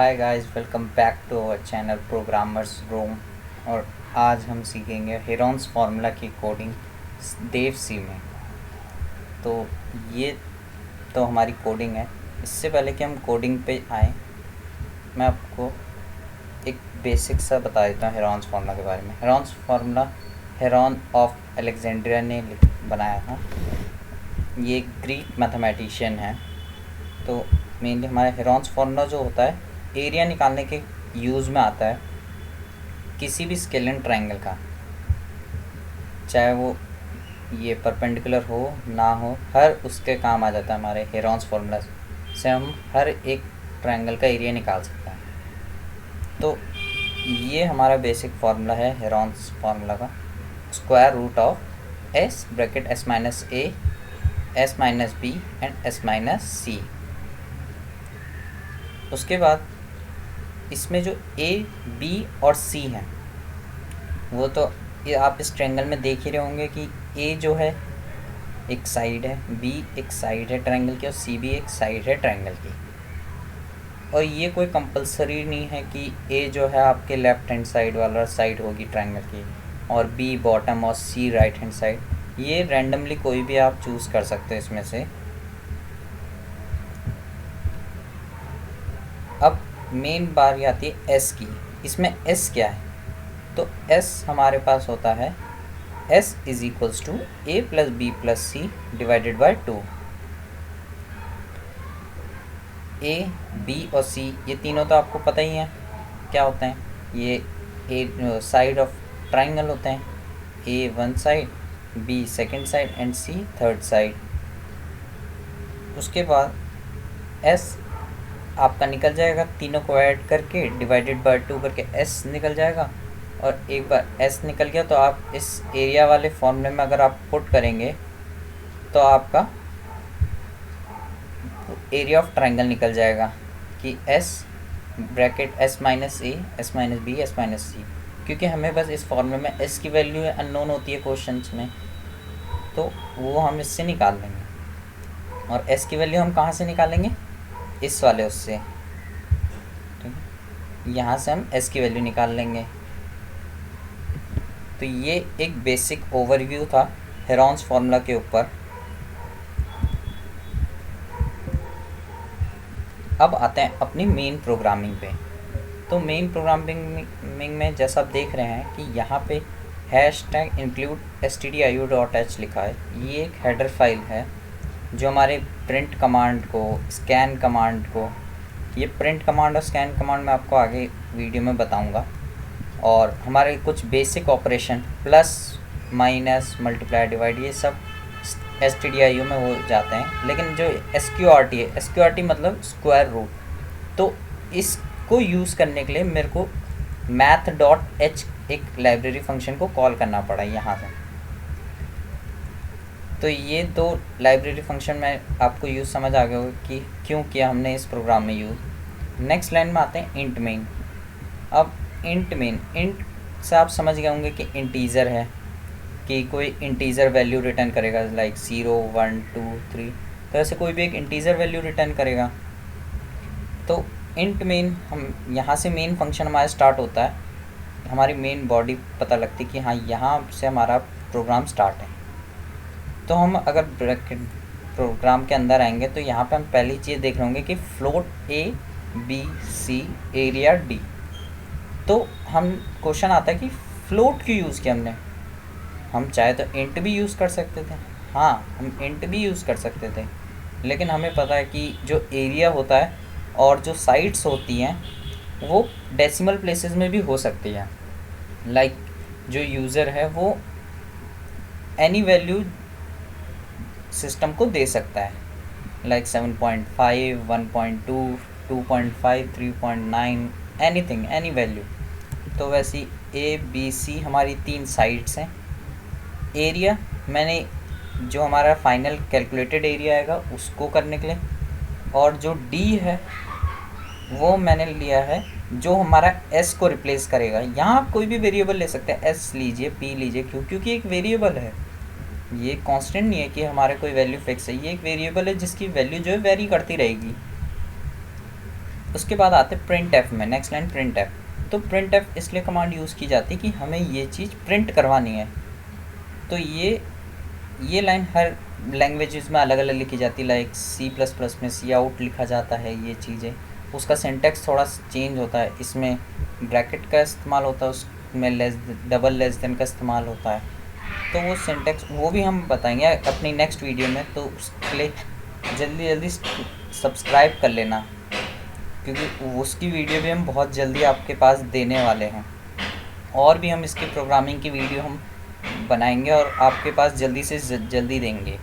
Hi guys, welcome back to our channel programmers room. और आज हम सीखेंगे हेरॉन्स फार्मूला की कोडिंग देव सी में। तो ये तो हमारी कोडिंग है। इससे पहले कि हम कोडिंग पे आए, मैं आपको एक बेसिक सा बता देता हूँ हेरॉन्स फार्मूला के बारे में। Heron's formula heron of Alexandria ने बनाया था। ये एक ग्रीक मैथमेटिशियन है। तो मेनली हमारा हेरॉन्स फार्मूला जो होता है, एरिया निकालने के यूज़ में आता है किसी भी स्केलिन ट्रायंगल का, चाहे वो ये परपेंडिकुलर हो ना हो, हर उसके काम आ जाता है। हमारे हेरॉन्स फार्मूला से हम हर एक ट्रायंगल का एरिया निकाल सकते हैं। तो ये हमारा बेसिक फार्मूला है हेरॉन्स फार्मूला का। Square root of S bracket S minus A, S minus B and S minus C. उसके बाद इसमें जो ए, बी और सी हैं, वो तो ये आप इस ट्रायंगल में देख ही रहे होंगे कि ए जो है एक साइड है, बी एक साइड है ट्रायंगल की, और सी भी एक साइड है ट्रायंगल की। और ये कोई कंपलसरी नहीं है कि ए जो है आपके लेफ्ट हैंड साइड वाला साइड होगी ट्रायंगल की, और बी बॉटम और सी राइट हैंड साइड। ये रैंडमली कोई भी आप चूज़ कर सकते हो इसमें से। अब मेन बारी आती है एस की। इसमें एस क्या है? तो एस हमारे पास होता है S is equals to A plus B plus C divided by 2। A, B और सी ये तीनों तो आपको पता ही हैं क्या होते हैं। ये ए साइड ऑफ ट्राइंगल होते हैं। A one side, B second side and C third side. उसके बाद एस आपका निकल जाएगा, तीनों को ऐड करके डिवाइडेड बाय 2 करके एस निकल जाएगा। और एक बार एस निकल गया तो आप इस एरिया वाले फॉर्मूले में अगर आप पुट करेंगे तो आपका एरिया ऑफ ट्रायंगल निकल जाएगा कि S bracket S minus A, S minus B, S minus C. क्योंकि हमें बस इस फॉर्मूले में एस की वैल्यू अननोन होती है क्वेश्चंस में, तो वो हम इससे निकाल लेंगे। और एस की वैल्यू हम कहाँ से निकालेंगे? इस वाले उससे, ठीक है। यहाँ से हम एस की वैल्यू निकाल लेंगे। तो ये एक बेसिक ओवरव्यू था हेरॉन्स फार्मूला के ऊपर। अब आते हैं अपनी मेन प्रोग्रामिंग पे। तो मेन प्रोग्रामिंग में जैसा आप देख रहे हैं कि यहाँ पे हैशटैग इंक्लूड stdio.h लिखा है। ये एक हेडर फाइल है जो हमारे प्रिंट कमांड को, स्कैन कमांड को, ये प्रिंट कमांड और स्कैन कमांड मैं आपको आगे वीडियो में बताऊंगा। और हमारे कुछ basic operation plus minus multiply divide ये सब stdio में हो जाते हैं। लेकिन जो sqrt है, sqrt मतलब स्क्वायर रूट, तो इसको यूज़ करने के लिए मेरे को math.h एक लाइब्रेरी फंक्शन को कॉल करना पड़ा यहाँ से। तो ये दो लाइब्रेरी फंक्शन में आपको यूज़ समझ आ गया होगा कि क्यों किया हमने इस प्रोग्राम में यूज़। नेक्स्ट लाइन में आते हैं इंट मेन। अब इंट मेन, इंट से आप समझ गए होंगे कि इंटीज़र है, कि कोई इंटीज़र वैल्यू रिटर्न करेगा, लाइक 0 1 2 3। तो ऐसे कोई भी एक इंटीज़र वैल्यू रिटर्न करेगा। तो इंट मेन, हम यहाँ से मेन फंक्शन हमारा स्टार्ट होता है, हमारी मेन बॉडी पता लगती है कि हाँ यहाँ से हमारा प्रोग्राम स्टार्ट है। तो हम अगर ब्रैकेट प्रोग्राम के अंदर आएंगे तो यहाँ पे हम पहली चीज़ देख रहे होंगे कि float A B C area D. तो हम क्वेश्चन आता है कि फ्लोट क्यों यूज़ किया हमने? हम चाहे तो इंट भी यूज़ कर सकते थे, हाँ हम इंट भी यूज़ कर सकते थे, लेकिन हमें पता है कि जो एरिया होता है और जो साइड्स होती हैं वो डेसिमल प्लेसेस में भी हो सकती हैं। लाइक जो यूज़र है वो एनी वैल्यू सिस्टम को दे सकता है, लाइक 7.5 1.2 2.5 3.9 एनीथिंग, एनी वैल्यू। तो वैसी ए बी सी हमारी 3 साइड्स हैं। एरिया मैंने जो हमारा फाइनल कैलकुलेटेड एरिया आएगा उसको करने के लिए, और जो डी है वो मैंने लिया है जो हमारा एस को रिप्लेस करेगा। यहाँ आप कोई भी वेरिएबल ले सकते हैं, एस लीजिए, पी लीजिए, क्यों? क्योंकि एक वेरिएबल है, ये कांस्टेंट नहीं है कि हमारे कोई वैल्यू फिक्स है। ये एक वेरिएबल है जिसकी वैल्यू जो है वेरी करती रहेगी। उसके बाद आते प्रिंट एफ में, नेक्स्ट लाइन प्रिंट एफ। तो प्रिंट एफ इसलिए कमांड यूज़ की जाती है कि हमें ये चीज़ प्रिंट करवानी है। तो ये लाइन हर लैंग्वेजेस में अलग अलग लिखी जाती है, लाइक C++ में सी आउट लिखा जाता है, ये चीज़ें उसका सिंटेक्स थोड़ा चेंज होता है, इसमें ब्रैकेट का इस्तेमाल होता है, उसमें डबल लेस देन का इस्तेमाल होता है। तो वो सिंटेक्स वो भी हम बताएंगे अपनी नेक्स्ट वीडियो में, तो उसके लिए जल्दी सब्सक्राइब कर लेना, क्योंकि उसकी वीडियो भी हम बहुत जल्दी आपके पास देने वाले हैं। और भी हम इसकी प्रोग्रामिंग की वीडियो हम बनाएंगे और आपके पास जल्दी से जल्दी देंगे।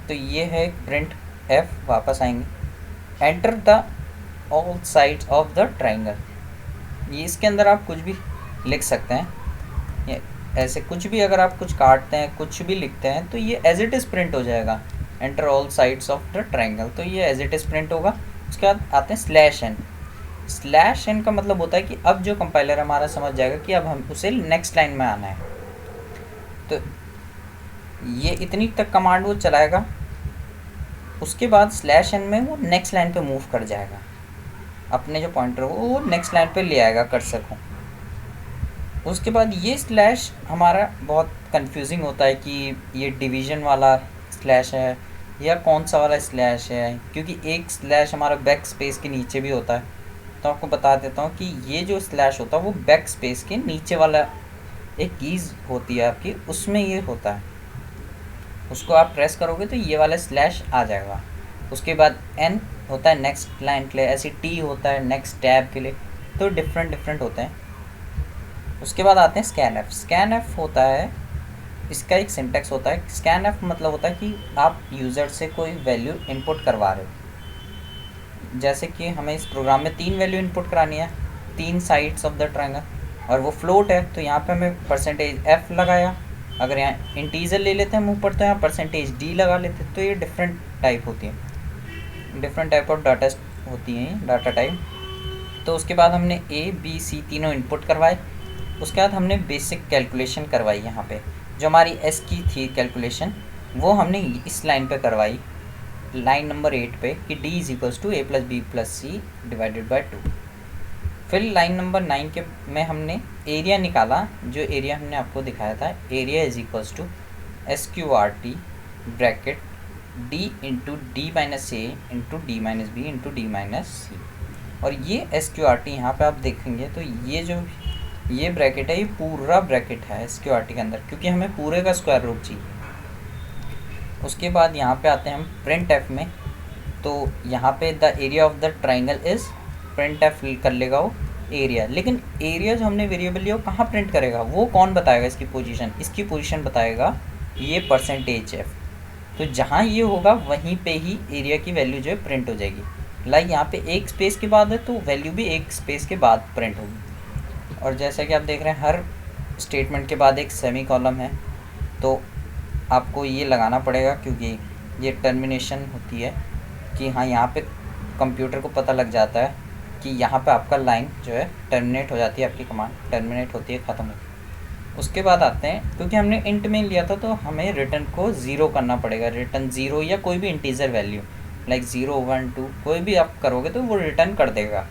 तो ये है प्रिंट एफ। वापस आएंगे, enter the all sides of the triangle. ये इसके अंदर आप कुछ भी लिख सकते हैं, ये ऐसे कुछ भी, अगर आप कुछ काटते हैं कुछ भी लिखते हैं तो ये एज इट इज़ प्रिंट हो जाएगा। Enter all sides of the triangle, तो ये एज इट इज़ प्रिंट होगा। उसके बाद आते हैं स्लैश एन। स्लैश एन का मतलब होता है कि अब जो कंपाइलर हमारा समझ जाएगा कि अब हम उसे नेक्स्ट लाइन में आना है, तो ये इतनी तक कमांड वो चलाएगा। उसके बाद स्लैश एन में वो नेक्स्ट लाइन पे मूव कर जाएगा, अपने जो पॉइंटर को वो नेक्स्ट लाइन पे ले आएगा कर्सर को। उसके बाद ये स्लैश हमारा बहुत कंफ्यूजिंग होता है कि ये डिवीज़न वाला स्लैश है या कौन सा वाला स्लैश है, क्योंकि एक स्लैश हमारा बैक स्पेस के नीचे भी होता है। तो आपको बता देता हूँ कि ये जो स्लैश होता है वो बैक स्पेस के नीचे वाला एक कीज़ होती है आपकी, उसमें ये होता है। उसको आप प्रेस करोगे तो ये वाला स्लैश आ जाएगा। उसके बाद एन होता है नेक्स्ट लाइन के लिए, ऐसे टी होता है नेक्स्ट टैब के लिए, तो डिफरेंट होते हैं। उसके बाद आते हैं स्कैन एफ। स्कैन एफ होता है, इसका एक सिंटेक्स होता है। स्कैन एफ मतलब होता है कि आप यूज़र से कोई वैल्यू इनपुट करवा रहे हो। जैसे कि हमें इस प्रोग्राम में 3 वैल्यू इनपुट करानी है, 3 साइड्स ऑफ द ट्रायंगल, और वो फ्लोट है, तो यहाँ पे हमें %f लगाया। अगर यहाँ इंटीजर ले लेते हैं हम ऊपर, तो यहाँ %d लगा लेते हैं। तो ये डिफरेंट टाइप होती है, डिफरेंट टाइप ऑफ डाटा होती हैं, डाटा टाइप। तो उसके बाद हमने A, B, C तीनों इनपुट करवाए। उसके बाद हमने बेसिक कैलकुलेशन करवाई। यहाँ पे जो हमारी S की थी कैलकुलेशन, वो हमने इस लाइन पे करवाई, लाइन नंबर 8 पे, कि D = A + B + C / 2। फिर लाइन नंबर 9 के में हमने एरिया निकाला, जो एरिया हमने आपको दिखाया था। Area = SQRT bracket D × D - A × D - B × D - C। और ये SQRT यहाँ पे आप देखेंगे तो ये ब्रैकेट है, ये पूरा ब्रैकेट है SQRT के अंदर, क्योंकि हमें पूरे का स्क्वायर रूट चाहिए। उसके बाद यहाँ पे आते हैं हम प्रिंट एफ में। तो यहाँ पे the area of the triangle is, print F कर लेगा वो एरिया। लेकिन एरिया जो हमने वेरिएबल लिया वो कहाँ प्रिंट करेगा, वो कौन बताएगा इसकी पोजीशन बताएगा ये %f। तो जहाँ ये होगा वहीं पे ही एरिया की वैल्यू जो है प्रिंट हो जाएगी। लाइक यहाँ पे एक स्पेस के बाद है तो वैल्यू भी एक स्पेस के बाद प्रिंट होगी। और जैसा कि आप देख रहे हैं हर स्टेटमेंट के बाद एक सेमी कॉलम है, तो आपको ये लगाना पड़ेगा, क्योंकि ये टर्मिनेशन होती है कि हाँ यहाँ पे कंप्यूटर को पता लग जाता है कि यहाँ पे आपका लाइन जो है टर्मिनेट हो जाती है, आपकी कमांड टर्मिनेट होती है, ख़त्म होती है। उसके बाद आते हैं, क्योंकि हमने इंट में लिया था तो हमें रिटर्न को 0 करना पड़ेगा। रिटर्न 0 या कोई भी इंटीजर वैल्यू लाइक 0, 1, 2 कोई भी आप करोगे तो वो रिटर्न कर देगा,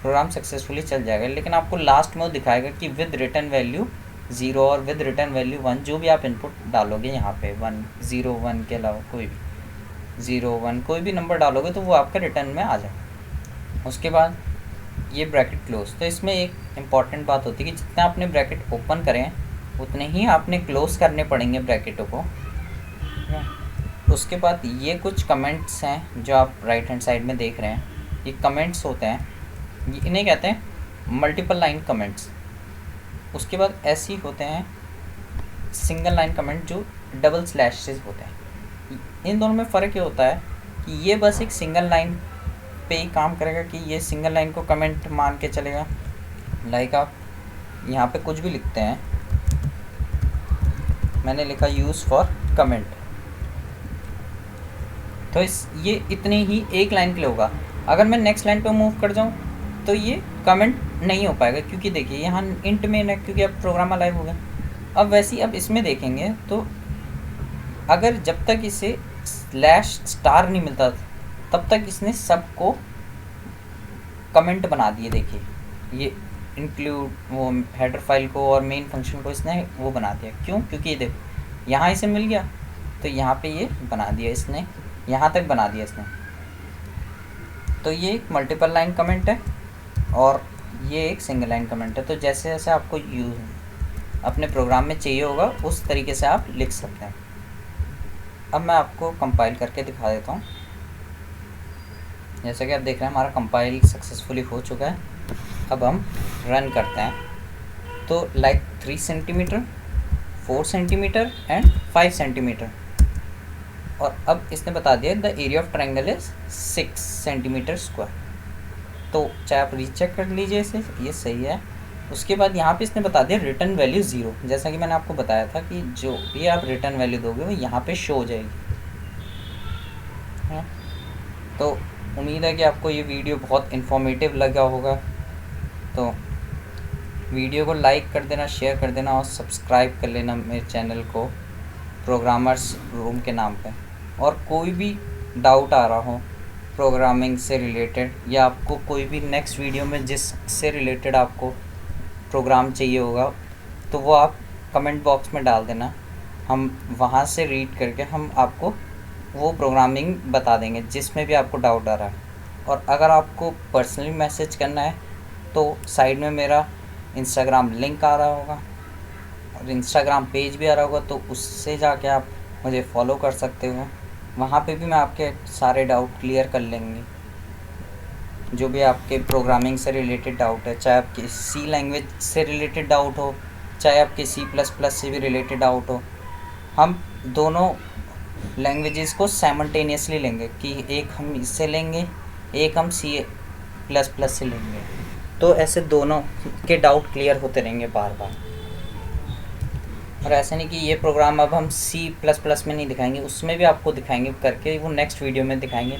प्रोग्राम सक्सेसफुली चल जाएगा। लेकिन आपको लास्ट में वो दिखाएगा कि विद रिटर्न वैल्यू 0 और विद रिटर्न वैल्यू 1, जो भी आप इनपुट डालोगे यहाँ पे 1, 0, 1 के अलावा कोई भी 0, 1 कोई भी नंबर डालोगे तो वो आपका रिटर्न में आ जाएगा। उसके बाद ये ब्रैकेट क्लोज। तो इसमें एक इम्पॉर्टेंट बात होती है कि जितना आपने ब्रैकेट ओपन करें उतने ही आपने क्लोज करने पड़ेंगे ब्रैकेटों को। उसके बाद ये कुछ कमेंट्स हैं जो आप राइट हैंड साइड में देख रहे हैं, ये कमेंट्स होते हैं, इन्हें कहते हैं मल्टीपल लाइन कमेंट्स। उसके बाद ऐसे ही होते हैं सिंगल लाइन कमेंट जो डबल स्लैशेस होते हैं। इन दोनों में फ़र्क ये होता है कि ये बस एक सिंगल लाइन पे ही काम करेगा, कि ये सिंगल लाइन को कमेंट मान के चलेगा। लाइक आप यहाँ पे कुछ भी लिखते हैं, मैंने लिखा यूज़ फॉर कमेंट, तो ये इतनी ही एक लाइन के लिए होगा। अगर मैं नेक्स्ट लाइन पे मूव कर जाऊँ तो ये कमेंट नहीं हो पाएगा, क्योंकि देखिए यहाँ इंट में है, क्योंकि अब प्रोग्राम अलाइव हो गया। अब वैसे ही अब इसमें देखेंगे तो अगर जब तक इसे /* नहीं मिलता तब तक इसने सबको कमेंट बना दिए। देखिए ये इंक्लूड वो हेडर फाइल को और मेन फंक्शन को इसने वो बना दिया। क्यों? क्योंकि ये देखो यहाँ इसे मिल गया तो यहाँ पे ये बना दिया इसने, यहाँ तक बना दिया इसने। तो ये एक मल्टीपल लाइन कमेंट है और ये एक सिंगल लाइन कमेंट है। तो जैसे जैसे आपको यूज अपने प्रोग्राम में चाहिए होगा उस तरीके से आप लिख सकते हैं। अब मैं आपको कंपाइल करके दिखा देता हूँ। जैसा कि आप देख रहे हैं हमारा कंपाइल सक्सेसफुली हो चुका है। अब हम रन करते हैं तो like 3 centimetre, 4 centimetre and 5 centimetre. और अब इसने बता दिया the area of triangle is 6 centimetre square. तो चाहे आप रीचेक कर लीजिए इसे, ये सही है। उसके बाद यहाँ पे इसने बता दिया रिटर्न वैल्यू 0। जैसा कि मैंने आपको बताया था कि जो भी आप रिटर्न वैल्यू दोगे वो यहाँ पे शो हो जाएगी। हाँ, तो उम्मीद है कि आपको ये वीडियो बहुत इन्फॉर्मेटिव लगा होगा। तो वीडियो को लाइक कर देना, शेयर कर देना और सब्सक्राइब कर लेना मेरे चैनल को प्रोग्रामर्स रूम के नाम पे। और कोई भी डाउट आ रहा हो प्रोग्रामिंग से रिलेटेड या आपको कोई भी नेक्स्ट वीडियो में जिससे रिलेटेड आपको प्रोग्राम चाहिए होगा तो वो आप कमेंट बॉक्स में डाल देना। हम वहाँ से रीड करके हम आपको वो प्रोग्रामिंग बता देंगे जिसमें भी आपको डाउट आ रहा है। और अगर आपको पर्सनली मैसेज करना है तो साइड में मेरा इंस्टाग्राम लिंक आ रहा होगा और इंस्टाग्राम पेज भी आ रहा होगा, तो उससे जाके आप मुझे फॉलो कर सकते हो। वहाँ पे भी मैं आपके सारे डाउट क्लियर कर लेंगे, जो भी आपके प्रोग्रामिंग से रिलेटेड डाउट है, चाहे आपके सी लैंग्वेज से रिलेटेड डाउट हो, चाहे आपके C++ से भी रिलेटेड डाउट हो। हम दोनों लैंग्वेजेस को साइमल्टेनियसली लेंगे कि एक हम इससे लेंगे, एक हम C++ से लेंगे। तो ऐसे दोनों के डाउट क्लियर होते रहेंगे बार बार। और ऐसा नहीं कि ये प्रोग्राम अब हम C++ में नहीं दिखाएंगे, उसमें भी आपको दिखाएंगे करके, वो नेक्स्ट वीडियो में दिखाएंगे।